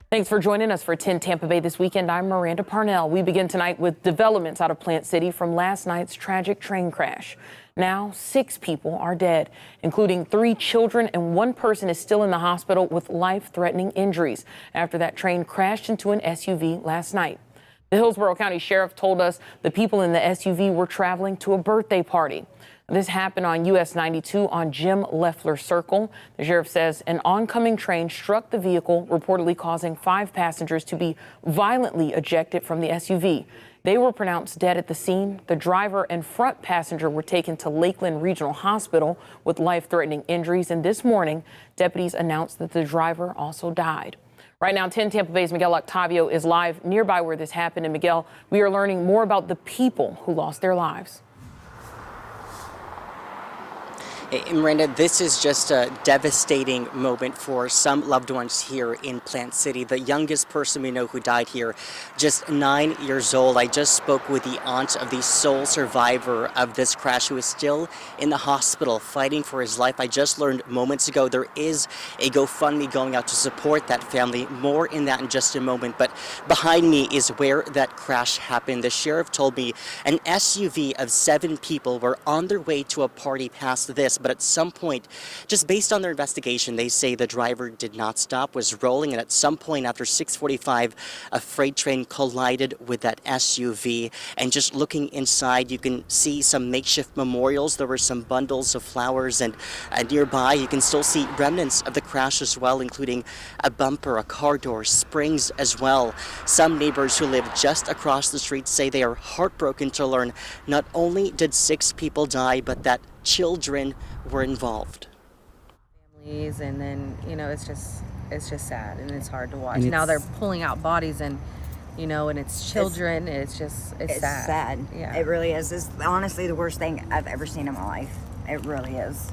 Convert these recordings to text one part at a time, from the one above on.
Thanks for joining us for 10 Tampa Bay this weekend. I'm Miranda Parnell. We begin tonight with developments out of Plant City from last night's tragic train crash. Now, 6 people are dead, including 3 children, and 1 person is still in the hospital with life-threatening injuries after that train crashed into an SUV last night. The Hillsborough County Sheriff told us the people in the SUV were traveling to a birthday party. This happened on US 92 on Jim Lefler Circle. The sheriff says an oncoming train struck the vehicle, reportedly causing 5 passengers to be violently ejected from the SUV. They were pronounced dead at the scene. The driver and front passenger were taken to Lakeland Regional Hospital with life-threatening injuries. And this morning, deputies announced that the driver also died. Right now, 10 Tampa Bay's Miguel Octavio is live nearby where this happened. And Miguel, we are learning more about the people who lost their lives. Miranda, this is just a devastating moment for some loved ones here in Plant City. The youngest person we know who died here, just 9 years old. I just spoke with the aunt of the sole survivor of this crash who is still in the hospital fighting for his life. I just learned moments ago there is a GoFundMe going out to support that family. More in that in just a moment. But behind me is where that crash happened. The sheriff told me an SUV of 7 people were on their way to a party past this. But at some point, just based on their investigation, they say the driver did not stop, was rolling, and at some point after 6:45, a freight train collided with that SUV. And just looking inside, you can see some makeshift memorials. There were some bundles of flowers, and nearby you can still see remnants of the crash as well, including a bumper, a car door, springs as well. Some neighbors who live just across the street say they are heartbroken to learn not only did 6 people die, but that children were involved. Families, and then it's just sad, and it's hard to watch. Now they're pulling out bodies, and and it's children. It's sad. Yeah, it really is. It's honestly the worst thing I've ever seen in my life. It really is.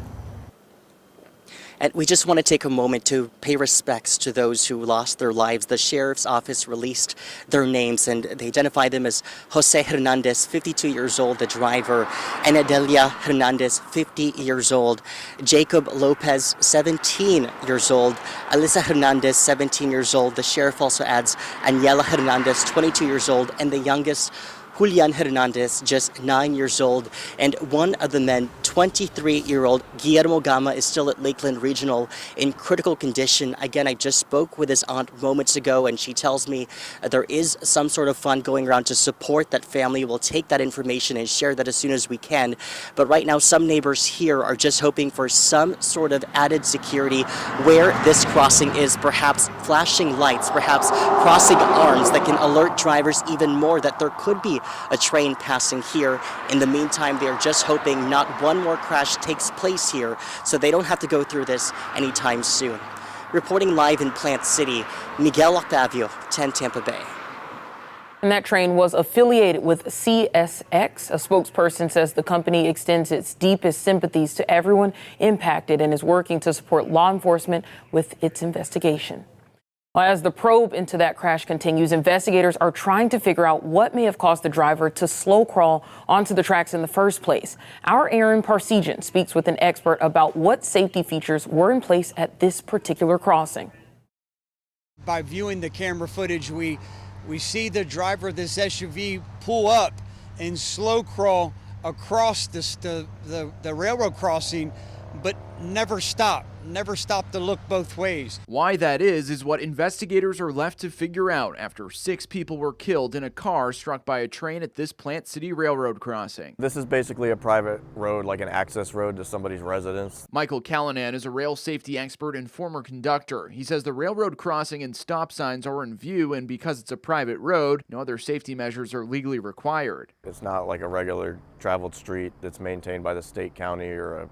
And we just want to take a moment to pay respects to those who lost their lives. The sheriff's office released their names, and they identify them as Jose Hernandez, 52 years old, the driver, and Adelia Hernandez, 50 years old, Jacob Lopez, 17 years old, Alyssa Hernandez, 17 years old. The sheriff also adds Aniela Hernandez, 22 years old, and the youngest, Julian Hernandez, just 9 years old. And one of the men, 23-year-old Guillermo Gama, is still at Lakeland Regional in critical condition. Again, I just spoke with his aunt moments ago, and she tells me there is some sort of fund going around to support that family. We'll take that information and share that as soon as we can. But right now, some neighbors here are just hoping for some sort of added security where this crossing is, perhaps flashing lights, perhaps crossing arms that can alert drivers even more that there could be a train passing here. In the meantime, they are just hoping not one more crash takes place here so they don't have to go through this anytime soon. Reporting live in Plant City, Miguel Octavio, 10 Tampa Bay. And that train was affiliated with CSX. A spokesperson says the company extends its deepest sympathies to everyone impacted and is working to support law enforcement with its investigation. Well, as the probe into that crash continues, investigators are trying to figure out what may have caused the driver to slow crawl onto the tracks in the first place. Our Aaron Parsegian speaks with an expert about what safety features were in place at this particular crossing. By viewing the camera footage, we see the driver of this SUV pull up and slow crawl across the railroad crossing, but never stop to look both ways. Why that is what investigators are left to figure out after 6 people were killed in a car struck by a train at this Plant City railroad crossing. This is basically a private road, like an access road to somebody's residence. Michael Callanan is a rail safety expert and former conductor. He says the railroad crossing and stop signs are in view, and because it's a private road, no other safety measures are legally required. It's not like a regular traveled street that's maintained by the state, county, or a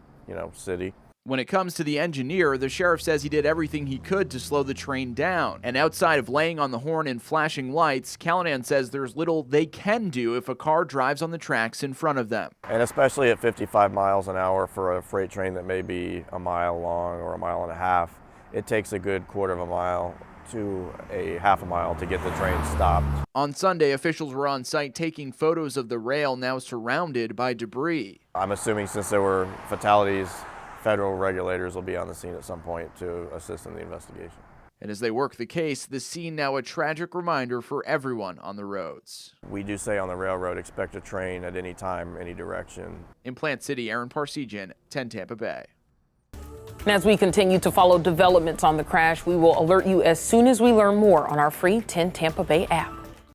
city. When it comes to the engineer, the sheriff says he did everything he could to slow the train down. And outside of laying on the horn and flashing lights, Callanan says there's little they can do if a car drives on the tracks in front of them. And especially at 55 miles an hour for a freight train that may be a mile long or a mile and a half, it takes a good quarter of a mile to a half a mile to get the train stopped. On Sunday, officials were on site taking photos of the rail now surrounded by debris. I'm assuming since there were fatalities, federal regulators will be on the scene at some point to assist in the investigation. And as they work the case, the scene now a tragic reminder for everyone on the roads. We do say on the railroad, expect a train at any time, any direction. In Plant City, Aaron Parsegian, 10 Tampa Bay. And as we continue to follow developments on the crash, we will alert you as soon as we learn more on our free 10 Tampa Bay app.